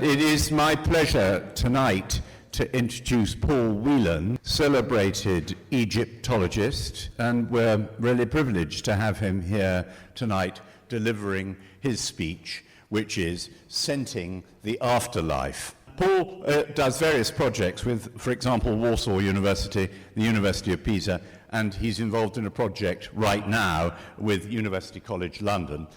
It is my pleasure tonight to introduce Paul Whelan, celebrated Egyptologist, and we're really privileged to have him here tonight delivering his speech, which is Scenting the Afterlife. Paul does various projects with, for example, Warsaw University, the University of Pisa, and he's involved in a project right now with University College London,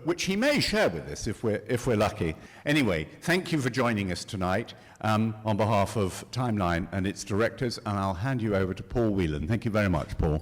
which he may share with us if we're lucky. Anyway, thank you for joining us tonight on behalf of Timeline and its directors, and I'll hand you over to Paul Whelan. Thank you very much, Paul.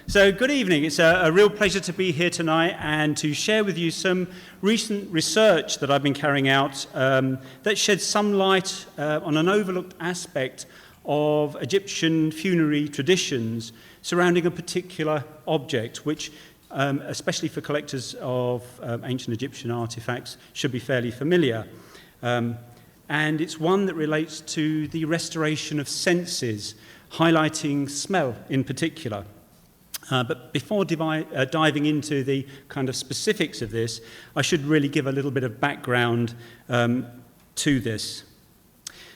So good evening. It's a real pleasure to be here tonight and to share with you some recent research that I've been carrying out that sheds some light on an overlooked aspect of Egyptian funerary traditions surrounding a particular object, which, especially for collectors of ancient Egyptian artifacts, should be fairly familiar. And it's one that relates to the restoration of senses, highlighting smell in particular. But before diving into the kind of specifics of this, I should really give a little bit of background to this.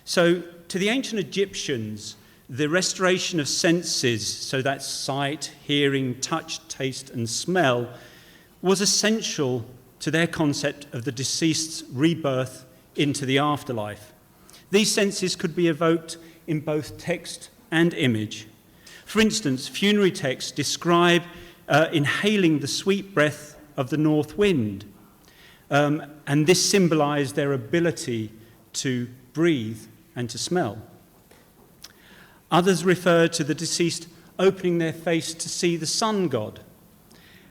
So, to the ancient Egyptians, the restoration of senses, so that's sight, hearing, touch, taste, and smell, was essential to their concept of the deceased's rebirth into the afterlife. These senses could be evoked in both text and image. For instance, funerary texts describe inhaling the sweet breath of the north wind, and this symbolized their ability to breathe and to smell. Others refer to the deceased opening their face to see the sun god,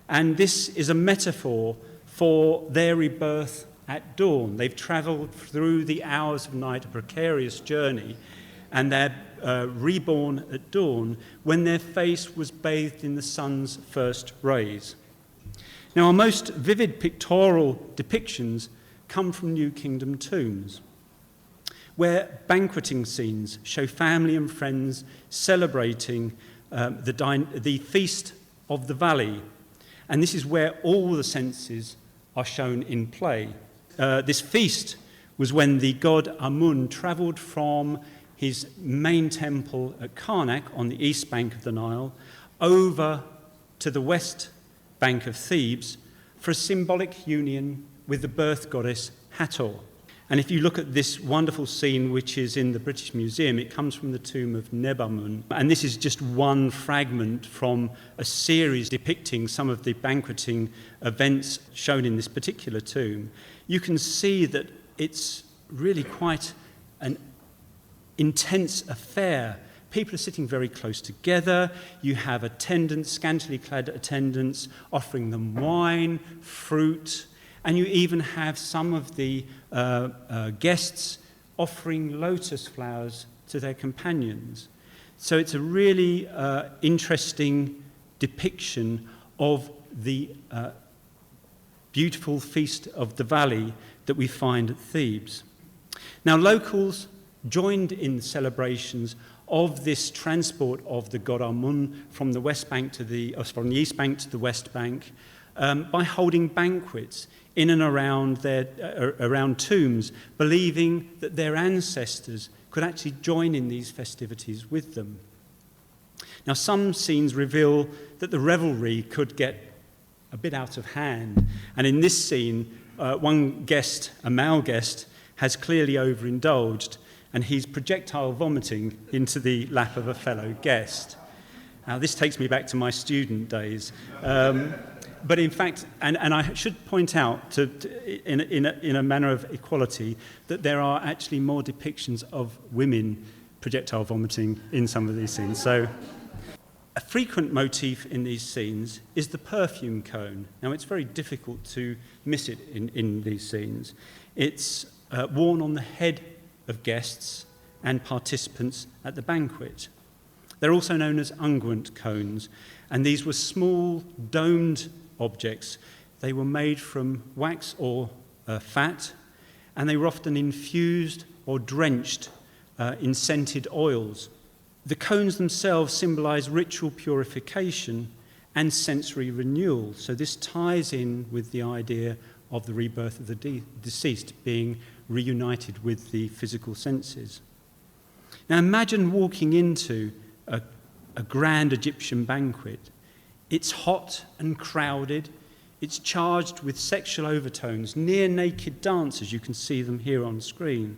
and this is a metaphor for their rebirth at dawn. They've travelled through the hours of night, a precarious journey, and they're reborn at dawn when their face was bathed in the sun's first rays. Now, our most vivid pictorial depictions come from New Kingdom tombs, where banqueting scenes show family and friends celebrating the feast of the valley. And this is where all the senses are shown in play. This feast was when the god Amun travelled from his main temple at Karnak on the east bank of the Nile over to the west bank of Thebes for a symbolic union with the birth goddess Hathor. And if you look at this wonderful scene, which is in the British Museum, it comes from the tomb of Nebamun. And this is just one fragment from a series depicting some of the banqueting events shown in this particular tomb. You can see that it's really quite an intense affair. People are sitting very close together. You have attendants, scantily clad attendants, offering them wine, fruit, and you even have some of the guests offering lotus flowers to their companions. So it's a really interesting depiction of the beautiful feast of the valley that we find at Thebes. Now, locals joined in celebrations of this transport of the god Amun from the east bank to the west bank by holding banquets in and around tombs, believing that their ancestors could actually join in these festivities with them. Now, some scenes reveal that the revelry could get a bit out of hand, and in this scene, one guest, a male guest, has clearly overindulged, and he's projectile vomiting into the lap of a fellow guest. Now, this takes me back to my student days. But in fact, and I should point out, in a manner of equality, that there are actually more depictions of women projectile vomiting in some of these scenes. So, a frequent motif in these scenes is the perfume cone. Now, it's very difficult to miss it in these scenes. It's worn on the head of guests and participants at the banquet. They're also known as unguent cones, and these were small domed objects. They were made from wax or fat, and they were often infused or drenched in scented oils. The cones themselves symbolize ritual purification and sensory renewal, so this ties in with the idea of the rebirth of the deceased being reunited with the physical senses. Now imagine walking into a grand Egyptian banquet. It's hot and crowded. It's charged with sexual overtones, near-naked dancers. You can see them here on screen.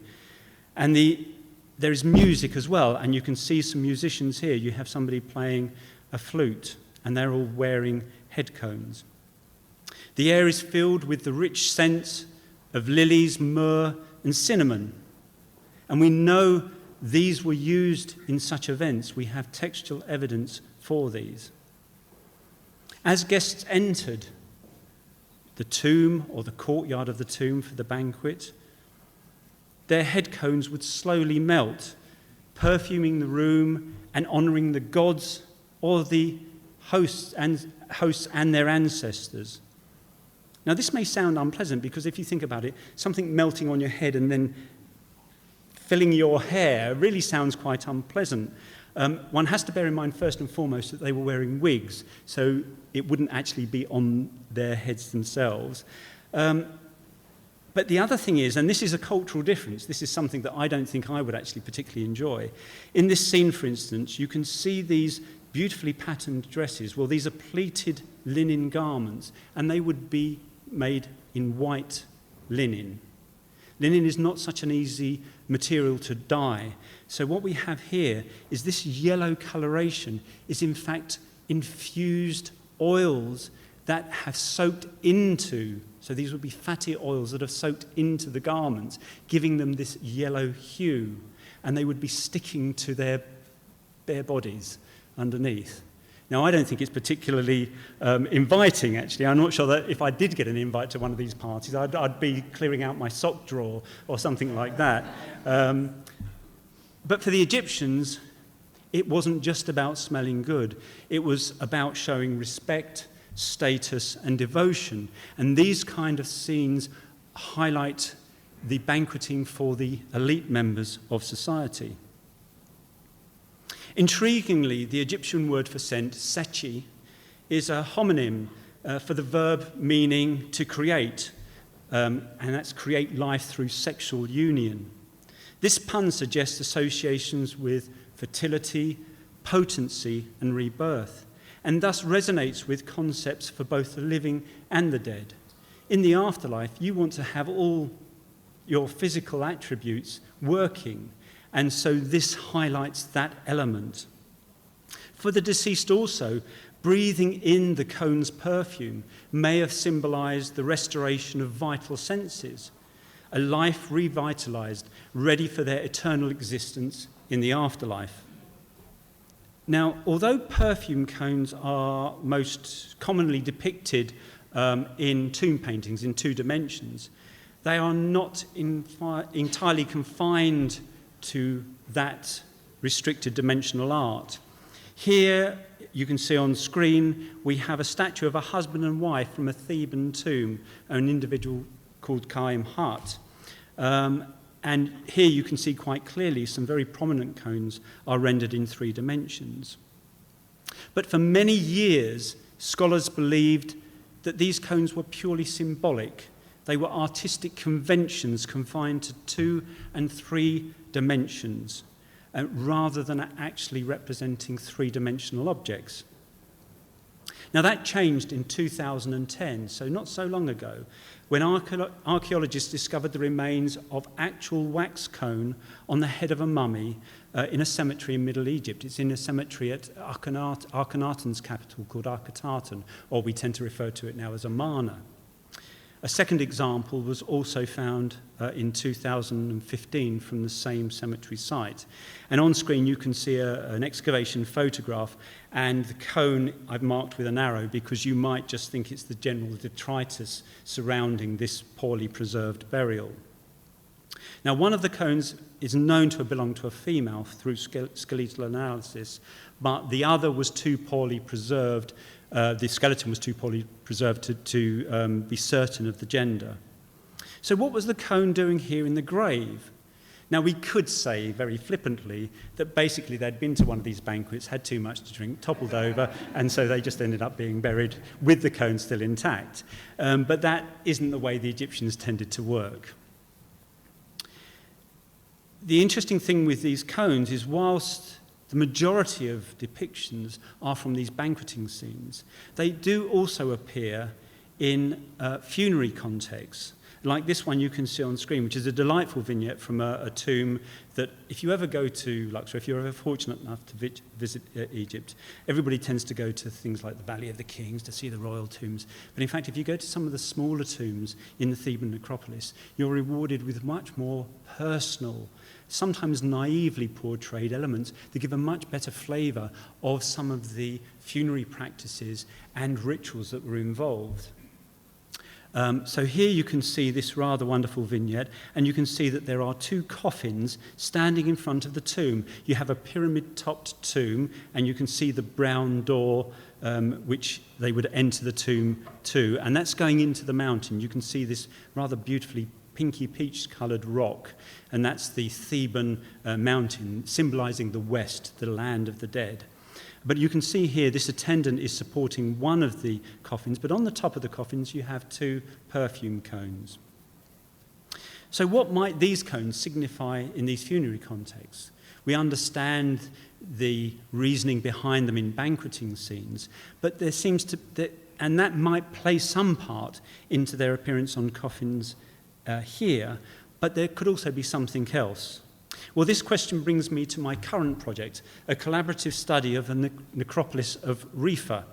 And there is music as well, and you can see some musicians here. You have somebody playing a flute, and they're all wearing head cones. The air is filled with the rich scent of lilies, myrrh, and cinnamon. And we know these were used in such events. We have textual evidence for these. As guests entered the tomb or the courtyard of the tomb for the banquet, their head cones would slowly melt, perfuming the room and honouring the gods or the hosts and their ancestors. Now, this may sound unpleasant because if you think about it, something melting on your head and then filling your hair really sounds quite unpleasant. One has to bear in mind first and foremost that they were wearing wigs, so it wouldn't actually be on their heads themselves. But the other thing is, and this is a cultural difference, this is something that I don't think I would actually particularly enjoy. In this scene, for instance, you can see these beautifully patterned dresses. Well, these are pleated linen garments, and they would be made in white linen. Linen is not such an easy material to dye. So what we have here is this yellow coloration is in fact infused oils that have soaked into, so these would be fatty oils that have soaked into the garments, giving them this yellow hue, and they would be sticking to their bare bodies underneath. Now, I don't think it's particularly inviting, actually. I'm not sure that if I did get an invite to one of these parties, I'd be clearing out my sock drawer or something like that. But for the Egyptians, it wasn't just about smelling good. It was about showing respect, status, and devotion. And these kind of scenes highlight the banqueting for the elite members of society. Intriguingly, the Egyptian word for scent, sechi, is a homonym for the verb meaning to create, and that's create life through sexual union. This pun suggests associations with fertility, potency, and rebirth, and thus resonates with concepts for both the living and the dead. In the afterlife, you want to have all your physical attributes working, and so this highlights that element. For the deceased also, breathing in the cone's perfume may have symbolized the restoration of vital senses, a life revitalized, ready for their eternal existence in the afterlife. Now, although perfume cones are most commonly depicted in tomb paintings in 2 dimensions, they are not entirely confined to that restricted dimensional art. Here, you can see on screen, we have a statue of a husband and wife from a Theban tomb, an individual called Khaim-Hut. And here you can see quite clearly some very prominent cones are rendered in 3 dimensions. But for many years, scholars believed that these cones were purely symbolic. They were artistic conventions confined to 2 and 3 dimensions, rather than actually representing 3-dimensional objects. Now that changed in 2010, so not so long ago, when archaeologists discovered the remains of actual wax cone on the head of a mummy in a cemetery in Middle Egypt. It's in a cemetery at Akhenaten's capital called Akhetaten, or we tend to refer to it now as Amarna. A second example was also found in 2015 from the same cemetery site. And on screen you can see an excavation photograph, and the cone I've marked with an arrow because you might just think it's the general detritus surrounding this poorly preserved burial. Now, one of the cones is known to have belonged to a female through skeletal analysis, but the other was too poorly preserved. The skeleton was too poorly preserved to be certain of the gender. So what was the cone doing here in the grave? Now, we could say very flippantly that basically they'd been to one of these banquets, had too much to drink, toppled over, and so they just ended up being buried with the cone still intact. But that isn't the way the Egyptians tended to work. The interesting thing with these cones is whilst the majority of depictions are from these banqueting scenes, they do also appear in funerary contexts. Like this one you can see on screen, which is a delightful vignette from a tomb that, if you ever go to Luxor, if you're ever fortunate enough to visit Egypt, everybody tends to go to things like the Valley of the Kings to see the royal tombs. But in fact, if you go to some of the smaller tombs in the Theban necropolis, you're rewarded with much more personal, sometimes naively portrayed elements that give a much better flavour of some of the funerary practices and rituals that were involved. So here you can see this rather wonderful vignette, and you can see that there are two coffins standing in front of the tomb. You have a pyramid-topped tomb, and you can see the brown door which they would enter the tomb to, and that's going into the mountain. You can see this rather beautifully pinky peach-coloured rock, and that's the Theban mountain, symbolising the west, the land of the dead. But you can see here this attendant is supporting one of the coffins, but on the top of the coffins you have two perfume cones. So what might these cones signify in these funerary contexts? We understand the reasoning behind them in banqueting scenes, but there seems to, and that might play some part into their appearance on coffins here, but there could also be something else. Well, this question brings me to my current project, a collaborative study of the necropolis of Rifa.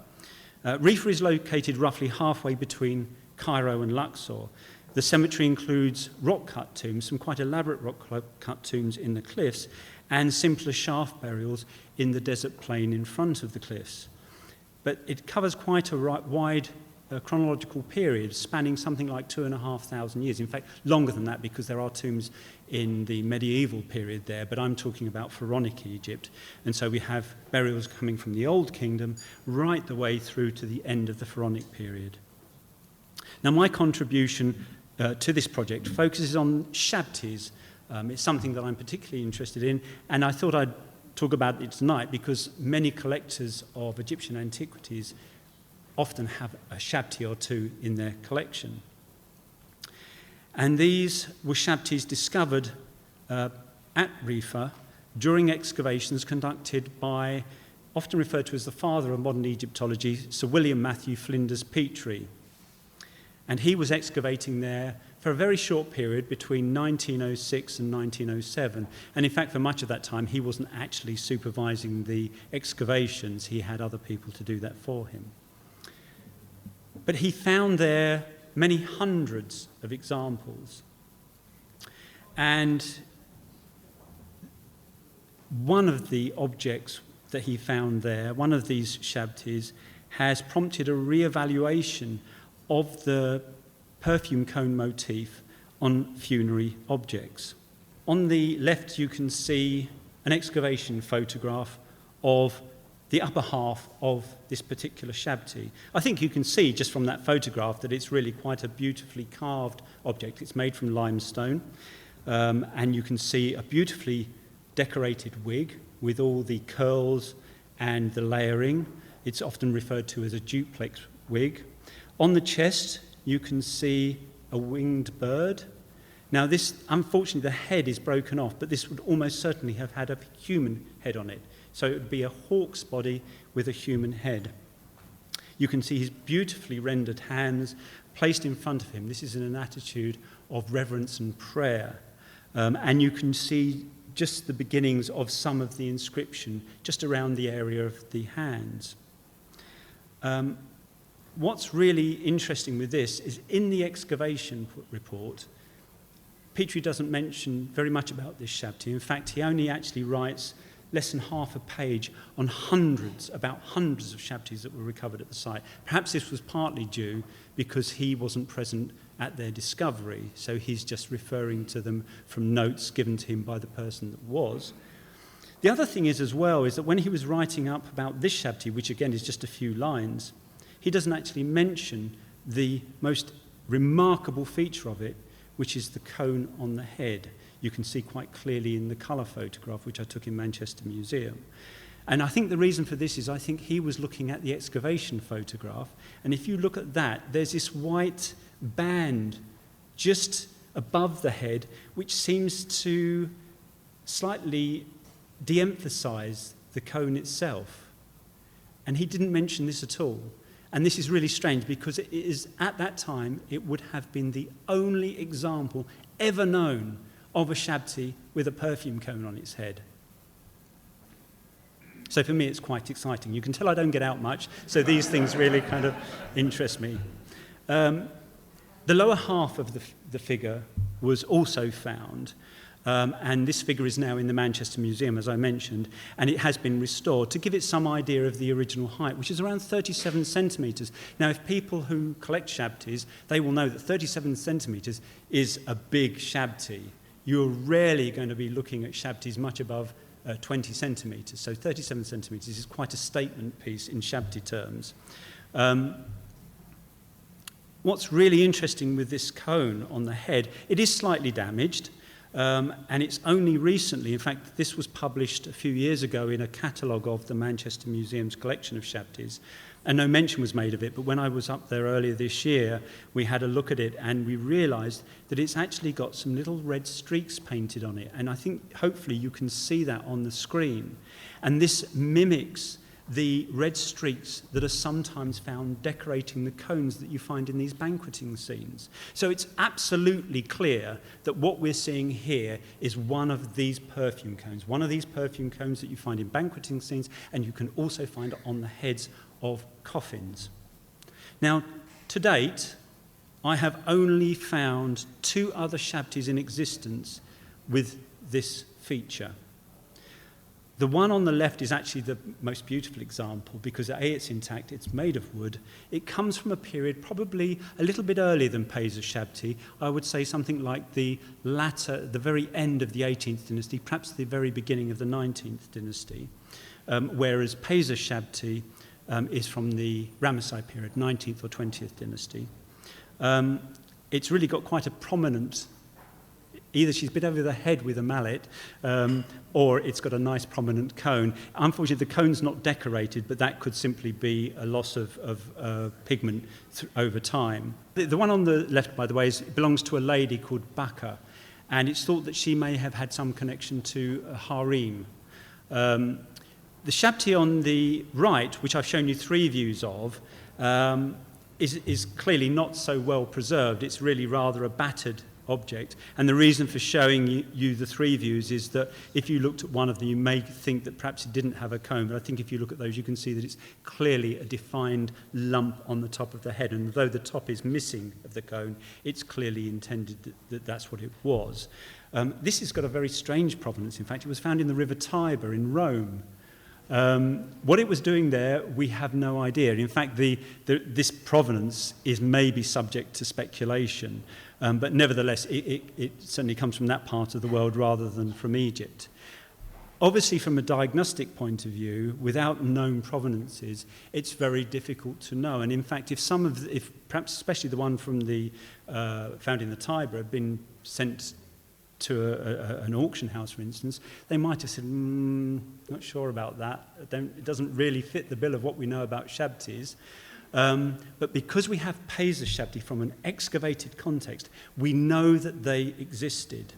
Rifa is located roughly halfway between Cairo and Luxor. The cemetery includes rock-cut tombs, some quite elaborate rock-cut tombs in the cliffs, and simpler shaft burials in the desert plain in front of the cliffs. But it covers quite a wide chronological period, spanning something like 2,500 years. In fact, longer than that, because there are tombs in the medieval period there, but I'm talking about Pharaonic Egypt. And so we have burials coming from the Old Kingdom right the way through to the end of the Pharaonic period. Now, my contribution to this project focuses on shabtis. It's something that I'm particularly interested in, and I thought I'd talk about it tonight because many collectors of Egyptian antiquities often have a shabti or two in their collection. And these were shabtis discovered at Rifa during excavations conducted by, often referred to as the father of modern Egyptology, Sir William Matthew Flinders Petrie. And he was excavating there for a very short period between 1906 and 1907. And in fact, for much of that time, he wasn't actually supervising the excavations. He had other people to do that for him. But he found there many hundreds of examples. And one of the objects that he found there, one of these shabtis, has prompted a re-evaluation of the perfume cone motif on funerary objects. On the left, you can see an excavation photograph of the upper half of this particular shabti. I think you can see just from that photograph that it's really quite a beautifully carved object. It's made from limestone, and you can see a beautifully decorated wig with all the curls and the layering. It's often referred to as a duplex wig. On the chest, you can see a winged bird. Now this, unfortunately, the head is broken off, but this would almost certainly have had a human head on it. So it would be a hawk's body with a human head. You can see his beautifully rendered hands placed in front of him. This is in an attitude of reverence and prayer. And you can see just the beginnings of some of the inscription just around the area of the hands. What's really interesting with this is in the excavation report, Petrie doesn't mention very much about this shabti. In fact, he only actually writes less than half a page on about hundreds of shabtis that were recovered at the site. Perhaps this was partly due because he wasn't present at their discovery, so he's just referring to them from notes given to him by the person that was. The other thing is as well is that when he was writing up about this shabti, which again is just a few lines, he doesn't actually mention the most remarkable feature of it, which is the cone on the head. you can see quite clearly in the colour photograph, which I took in Manchester Museum. And I think the reason for this is I think he was looking at the excavation photograph, and if you look at that, there's this white band just above the head, which seems to slightly de-emphasize the cone itself. And he didn't mention this at all. And this is really strange because it is, at that time, it would have been the only example ever known of a shabti with a perfume cone on its head. So for me, it's quite exciting. You can tell I don't get out much, so these things really kind of interest me. The lower half of the figure was also found, and this figure is now in the Manchester Museum, as I mentioned, and it has been restored to give it some idea of the original height, which is around 37 centimetres. Now, if people who collect shabtis, they will know that 37 centimetres is a big shabti. You're rarely going to be looking at shabtis much above 20 centimetres, so 37 centimetres is quite a statement piece in shabti terms. What's really interesting with this cone on the head, it is slightly damaged, and it's only recently, in fact, this was published a few years ago in a catalogue of the Manchester Museum's collection of shabtis, and no mention was made of it, but when I was up there earlier this year, we had a look at it, and we realised that it's actually got some little red streaks painted on it, and I think hopefully you can see that on the screen. And this mimics the red streaks that are sometimes found decorating the cones that you find in these banqueting scenes. So it's absolutely clear that what we're seeing here is one of these perfume cones that you find in banqueting scenes, and you can also find it on the heads of coffins. Now, to date, I have only found 2 other shabtis in existence with this feature. The one on the left is actually the most beautiful example because A, it's intact, it's made of wood. It comes from a period probably a little bit earlier than Paysa Shabti. I would say something like the very end of the 18th dynasty, perhaps the very beginning of the 19th dynasty, whereas Paysa Shabti is from the Ramesside period, 19th or 20th dynasty. It's really got quite a prominent, either she's bit over the head with a mallet, or it's got a nice prominent cone. Unfortunately, the cone's not decorated, but that could simply be a loss of pigment over time. The one on the left, by the way, belongs to a lady called Baka, and it's thought that she may have had some connection to a harem. The shabti on the right, which I've shown you 3 views of, is clearly not so well preserved. It's really rather a battered object, and the reason for showing you the 3 views is that if you looked at one of them you may think that perhaps it didn't have a cone, but I think if you look at those you can see that it's clearly a defined lump on the top of the head, and though the top is missing of the cone, it's clearly intended that that's what it was. This has got a very strange provenance. In fact, it was found in the River Tiber in Rome. What it was doing there, we have no idea. In fact, this provenance is maybe subject to speculation, but nevertheless, it certainly comes from that part of the world rather than from Egypt. Obviously, from a diagnostic point of view, without known provenances, it's very difficult to know. And in fact, if perhaps especially the one from the found in the Tiber had been sent to an auction house, for instance, they might have said, not sure about that. It doesn't really fit the bill of what we know about shabtis. But because we have Paysa Shabti from an excavated context, we know that they existed.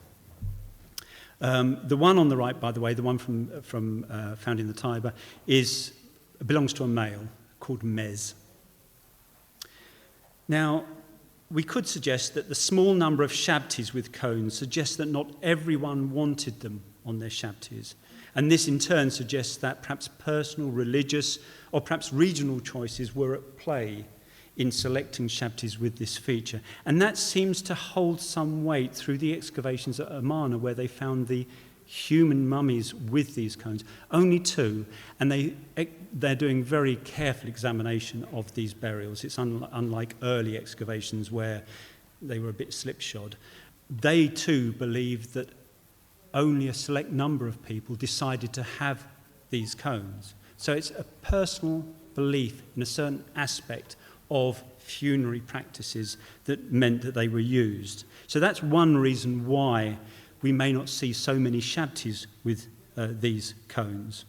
The one on the right, by the way, the one from found in the Tiber, belongs to a male called Mez. Now, we could suggest that the small number of shabtis with cones suggests that not everyone wanted them on their shabtis. And this in turn suggests that perhaps personal, religious, or perhaps regional choices were at play in selecting shabtis with this feature. And that seems to hold some weight through the excavations at Amarna, where they found the human mummies with these cones, only 2, and they're doing very careful examination of these burials. It's unlike early excavations where they were a bit slipshod. They too believed that only a select number of people decided to have these cones. So it's a personal belief in a certain aspect of funerary practices that meant that they were used. So that's one reason why we may not see so many shabtis with these cones.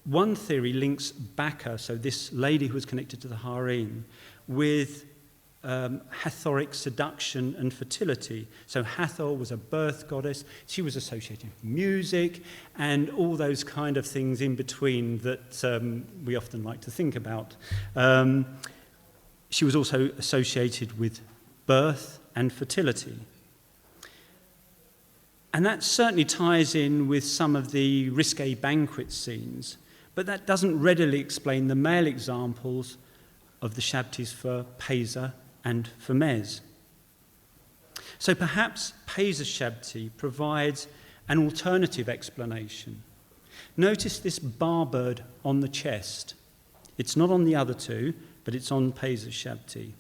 One theory links Baccha, so this lady who was connected to the harem, with Hathoric seduction and fertility. So Hathor was a birth goddess. She was associated with music and all those kind of things in between that we often like to think about. She was also associated with birth and fertility. And that certainly ties in with some of the risque banquet scenes, but that doesn't readily explain the male examples of the shabtis for Pesa and for Mes. So perhaps Pesa's shabti provides an alternative explanation. Notice this bar bird on the chest. It's not on the other two, but it's on Pesa's shabti.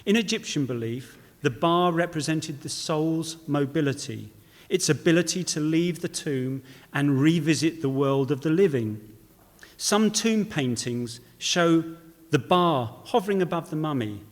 In Egyptian belief, the bar represented the soul's mobility, its ability to leave the tomb and revisit the world of the living. Some tomb paintings show the bar hovering above the mummy,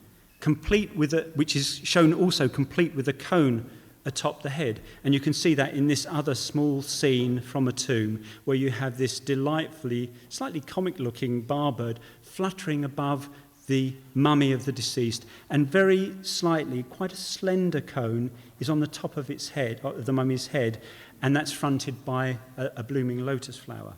which is shown also complete with a cone atop the head. And you can see that in this other small scene from a tomb, where you have this delightfully, slightly comic-looking bar bird fluttering above the mummy of the deceased, and very slightly, quite a slender cone is on the top of its head, of the mummy's head, and that's fronted by a blooming lotus flower.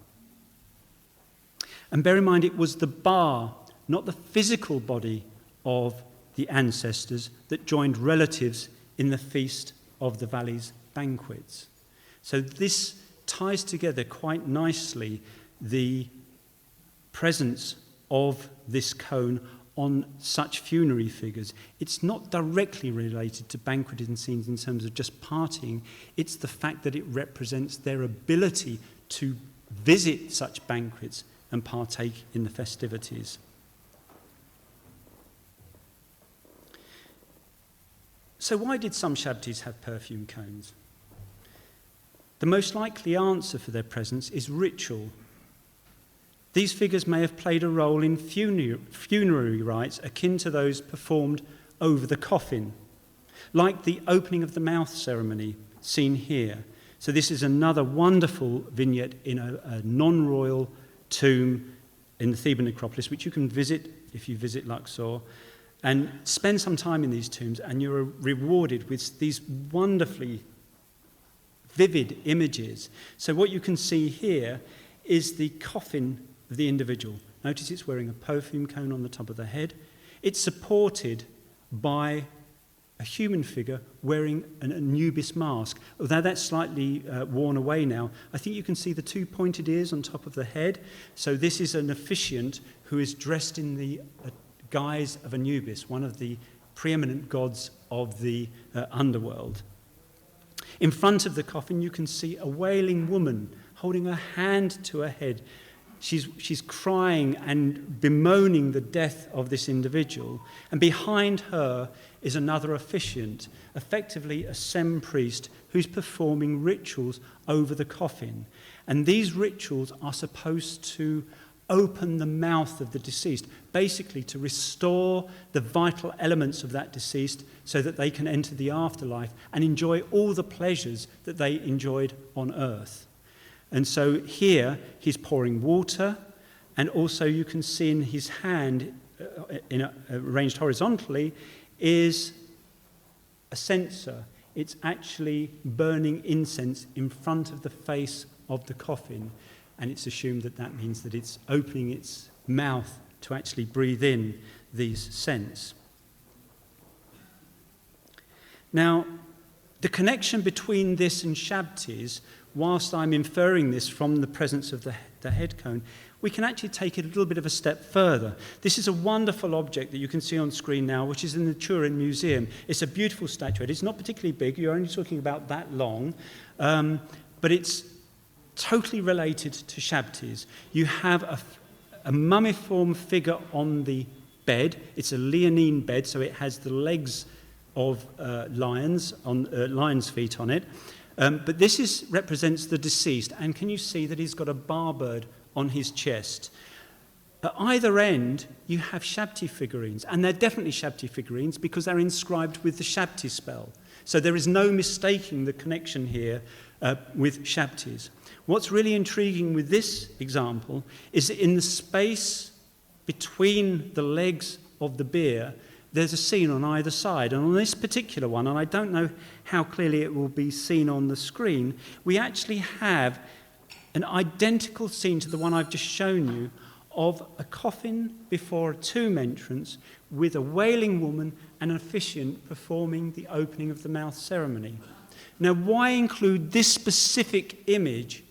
And bear in mind, it was the bar, not the physical body of the ancestors, that joined relatives in the feast of the valley's banquets. So this ties together quite nicely the presence of this cone on such funerary figures. It's not directly related to banqueting scenes in terms of just partying. It's the fact that it represents their ability to visit such banquets and partake in the festivities. So why did some shabtis have perfume cones? The most likely answer for their presence is ritual. These figures may have played a role in funerary rites akin to those performed over the coffin, like the opening of the mouth ceremony seen here. So this is another wonderful vignette in a non-royal tomb in the Theban necropolis, which you can visit if you visit Luxor, and spend some time in these tombs, and you're rewarded with these wonderfully vivid images. So what you can see here is the coffin of the individual. Notice it's wearing a perfume cone on the top of the head. It's supported by a human figure wearing an Anubis mask. Although that's slightly worn away now, I think you can see the two pointed ears on top of the head. So this is an officiant who is dressed in the guise of Anubis, one of the preeminent gods of the underworld. In front of the coffin, you can see a wailing woman holding her hand to her head. She's crying and bemoaning the death of this individual. And behind her is another officiant, effectively a Sem priest, who's performing rituals over the coffin. And these rituals are supposed to open the mouth of the deceased, basically to restore the vital elements of that deceased so that they can enter the afterlife and enjoy all the pleasures that they enjoyed on earth. And so here he's pouring water, and also you can see in his hand, arranged horizontally, is a censer. It's actually burning incense in front of the face of the coffin. And it's assumed that that means that it's opening its mouth to actually breathe in these scents. Now, the connection between this and shabtis, whilst I'm inferring this from the presence of the head cone, we can actually take it a little bit of a step further. This is a wonderful object that you can see on screen now, which is in the Turin Museum. It's a beautiful statuette. It's not particularly big. You're only talking about that long. But it's totally related to shabtis. You have a mummiform figure on the bed. It's a leonine bed, so it has the legs of lion's feet on it. But this represents the deceased, and can you see that he's got a bar bird on his chest? At either end, you have Shabti figurines, and they're definitely Shabti figurines because they're inscribed with the Shabti spell. So there is no mistaking the connection here with Shabtis. What's really intriguing with this example is that in the space between the legs of the bier, there's a scene on either side. And on this particular one, and I don't know how clearly it will be seen on the screen, we actually have an identical scene to the one I've just shown you of a coffin before a tomb entrance with a wailing woman and an officiant performing the opening of the mouth ceremony. Now, why include this specific image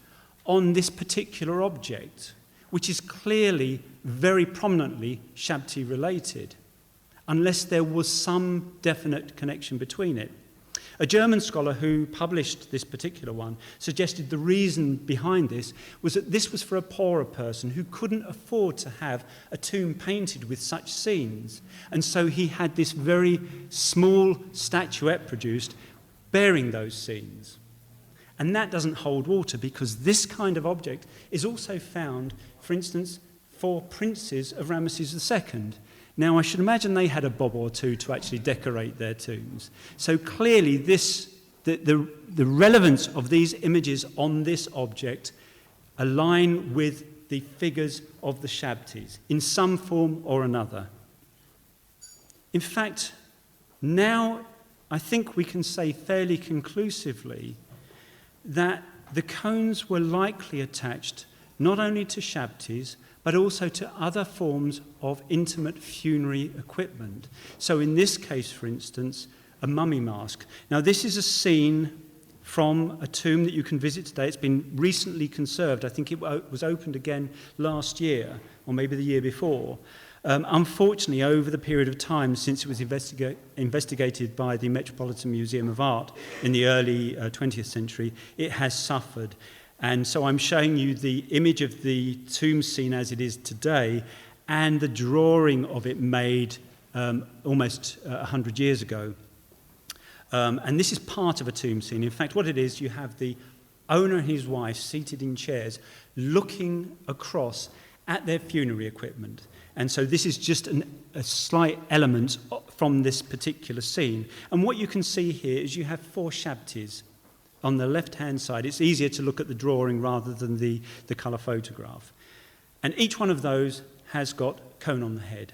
on this particular object, which is clearly very prominently Shabti related, unless there was some definite connection between it? A German scholar who published this particular one suggested the reason behind this was that this was for a poorer person who couldn't afford to have a tomb painted with such scenes. And so he had this very small statuette produced bearing those scenes. And that doesn't hold water because this kind of object is also found, for instance, for princes of Ramesses II. Now, I should imagine they had a bob or two to actually decorate their tombs. So clearly, the relevance of these images on this object align with the figures of the Shabtis in some form or another. In fact, now I think we can say fairly conclusively that the cones were likely attached not only to Shabtis, but also to other forms of intimate funerary equipment. So in this case, for instance, a mummy mask. Now, this is a scene from a tomb that you can visit today. It's been recently conserved. I think it was opened again last year, or maybe the year before. Unfortunately, over the period of time since it was investigated by the Metropolitan Museum of Art in the early 20th century, it has suffered. And so I'm showing you the image of the tomb scene as it is today and the drawing of it made almost 100 years ago. And this is part of a tomb scene. In fact, what it is, you have the owner and his wife seated in chairs looking across at their funerary equipment. And so this is just a slight element from this particular scene. And what you can see here is you have 4 Shabtis. On the left-hand side, it's easier to look at the drawing rather than the colour photograph. And each one of those has got cone on the head.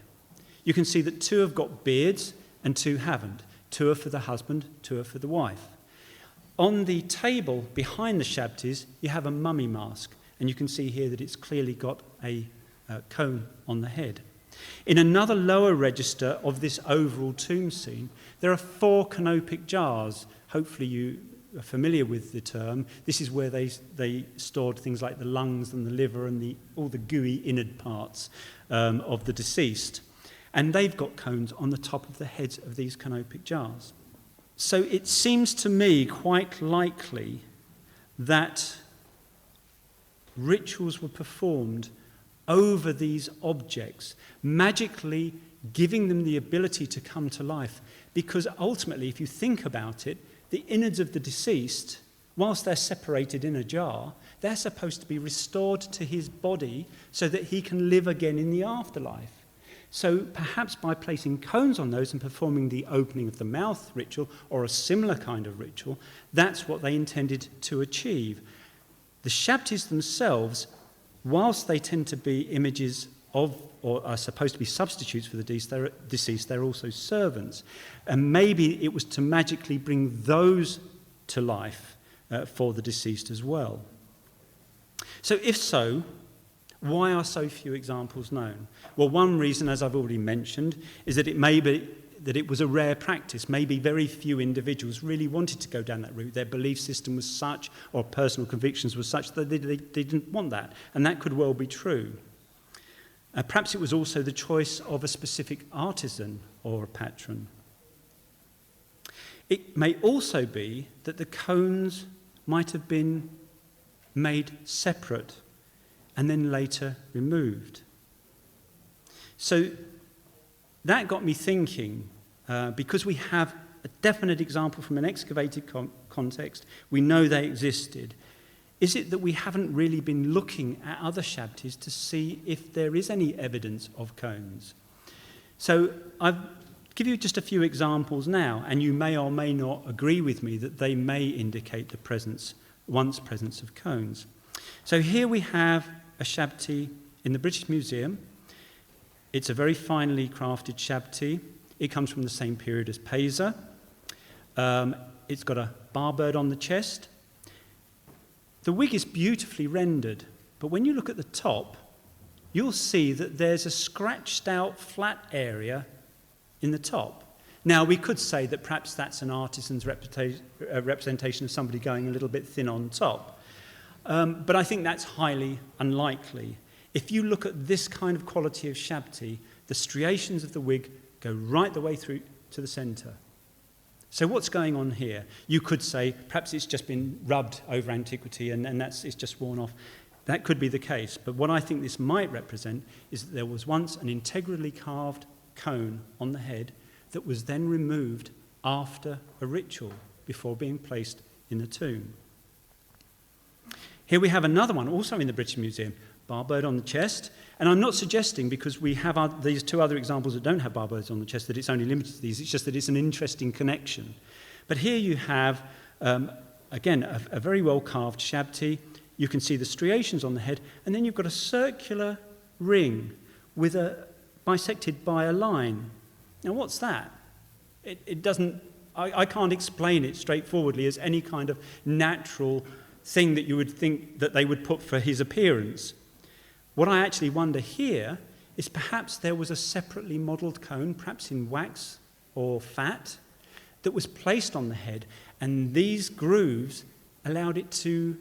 You can see that 2 have got beards and 2 haven't. 2 are for the husband, 2 are for the wife. On the table behind the Shabtis, you have a mummy mask. And you can see here that it's clearly got a cone on the head. In another lower register of this overall tomb scene, there are 4 canopic jars. Hopefully you are familiar with the term. This is where they stored things like the lungs and the liver and all the gooey innard parts of the deceased. And they've got cones on the top of the heads of these canopic jars. So it seems to me quite likely that rituals were performed over these objects, magically giving them the ability to come to life. Because ultimately, if you think about it, the innards of the deceased, whilst they're separated in a jar, they're supposed to be restored to his body so that he can live again in the afterlife. So perhaps by placing cones on those and performing the opening of the mouth ritual or a similar kind of ritual, that's what they intended to achieve. The Shabtis themselves, whilst they tend to be images of or are supposed to be substitutes for the deceased, they're also servants. And maybe it was to magically bring those to life for the deceased as well. So if so, why are so few examples known? Well, one reason, as I've already mentioned, is that it was a rare practice. Maybe very few individuals really wanted to go down that route. Their belief system was such, or personal convictions were such, that they didn't want that. And that could well be true. Perhaps it was also the choice of a specific artisan or a patron. It may also be that the cones might have been made separate and then later removed. So that got me thinking, because we have a definite example from an excavated context, we know they existed. is it that we haven't really been looking at other shabtis to see if there is any evidence of cones? So I'll give you just a few examples now, and you may or may not agree with me that they may indicate the once presence of cones. So here we have a shabti in the British Museum. It's a very finely crafted shabti. It comes from the same period as Pisa. It's got a barbird on the chest. The wig is beautifully rendered, but when you look at the top, you'll see that there's a scratched out flat area in the top. Now, we could say that perhaps that's an artisan's representation of somebody going a little bit thin on top. But I think that's highly unlikely. If you look at this kind of quality of shabti, the striations of the wig go right the way through to the centre. So what's going on here? You could say perhaps it's just been rubbed over antiquity and it's just worn off. That could be the case, but what I think this might represent is that there was once an integrally carved cone on the head that was then removed after a ritual before being placed in the tomb. Here we have another one, also in the British Museum, barbird on the chest. And I'm not suggesting, because we have these two other examples that don't have barbirds on the chest, that it's only limited to these. It's just that it's an interesting connection. But here you have, again, a very well-carved shabti. You can see the striations on the head, and then you've got a circular ring with bisected by a line. Now, what's that? It doesn't... I can't explain it straightforwardly as any kind of natural thing that you would think that they would put for his appearance. What I actually wonder here is perhaps there was a separately modelled cone, perhaps in wax or fat, that was placed on the head, and these grooves allowed it to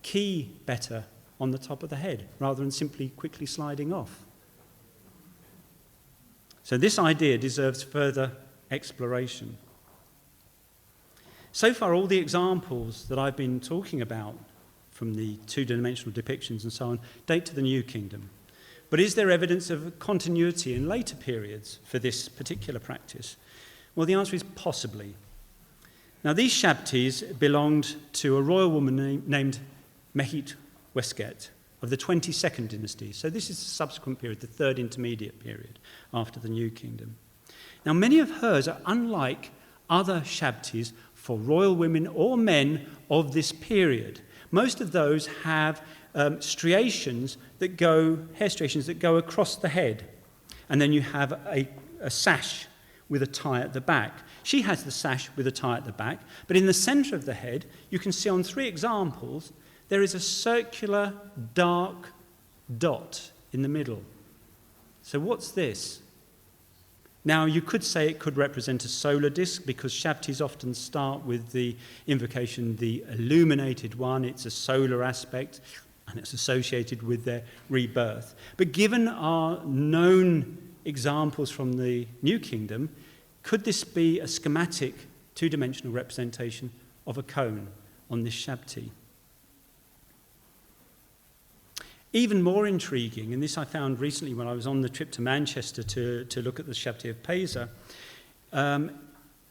key better on the top of the head, rather than simply quickly sliding off. So this idea deserves further exploration. So far, all the examples that I've been talking about from the two-dimensional depictions and so on date to the New Kingdom. But is there evidence of continuity in later periods for this particular practice? Well, the answer is possibly. Now, these shabtis belonged to a royal woman named Mehit Wesket of the 22nd dynasty. So this is the subsequent period, the third intermediate period after the New Kingdom. Now, many of hers are unlike other shabtis for royal women or men of this period. Most of those have hair striations that go across the head. And then you have a sash with a tie at the back. She has the sash with a tie at the back, but in the centre of the head, you can see on 3 examples, there is a circular dark dot in the middle. So what's this? Now, you could say it could represent a solar disk, because shabtis often start with the invocation, the illuminated one. It's a solar aspect, and it's associated with their rebirth. But given our known examples from the New Kingdom, could this be a schematic, two-dimensional representation of a cone on this shabti? Even more intriguing, and this I found recently when I was on the trip to Manchester to look at the shabti of Pisa,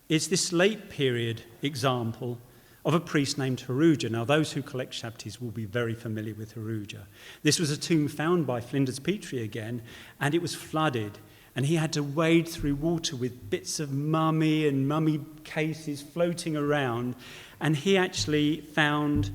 is this late period example of a priest named Haruja. Now, those who collect shabtis will be very familiar with Haruja. This was a tomb found by Flinders Petrie again, and it was flooded, and he had to wade through water with bits of mummy and mummy cases floating around, and he actually found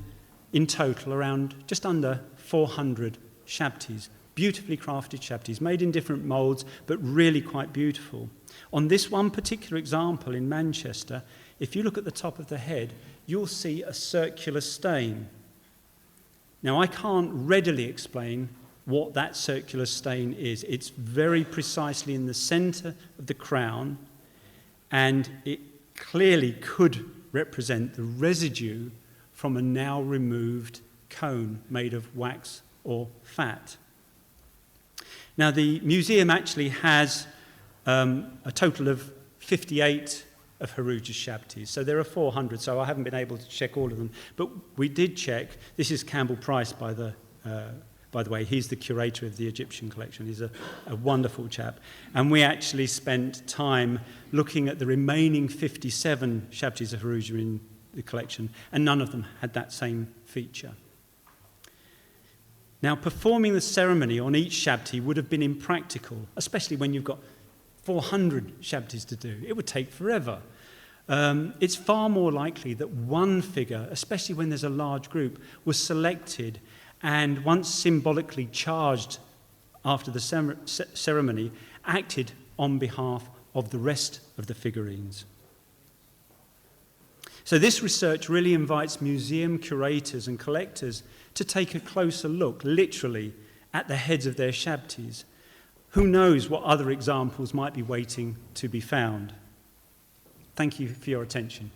in total around just under 400 shabtis, beautifully crafted shabtis, made in different moulds, but really quite beautiful. On this one particular example in Manchester, if you look at the top of the head, you'll see a circular stain. Now, I can't readily explain what that circular stain is. It's very precisely in the centre of the crown, and it clearly could represent the residue from a now removed cone made of wax or fat. Now, the museum actually has a total of 58 of Haruja's shabtis. So there are 400, so I haven't been able to check all of them. But we did check. This is Campbell Price, by the way. He's the curator of the Egyptian collection. He's a wonderful chap. And we actually spent time looking at the remaining 57 shabtis of Haruja in the collection, and none of them had that same feature. Now, performing the ceremony on each shabti would have been impractical, especially when you've got 400 shabtis to do. It would take forever. It's far more likely that one figure, especially when there's a large group, was selected and once symbolically charged after the ceremony, acted on behalf of the rest of the figurines. So this research really invites museum curators and collectors to take a closer look, literally, at the heads of their shabtis. Who knows what other examples might be waiting to be found? Thank you for your attention.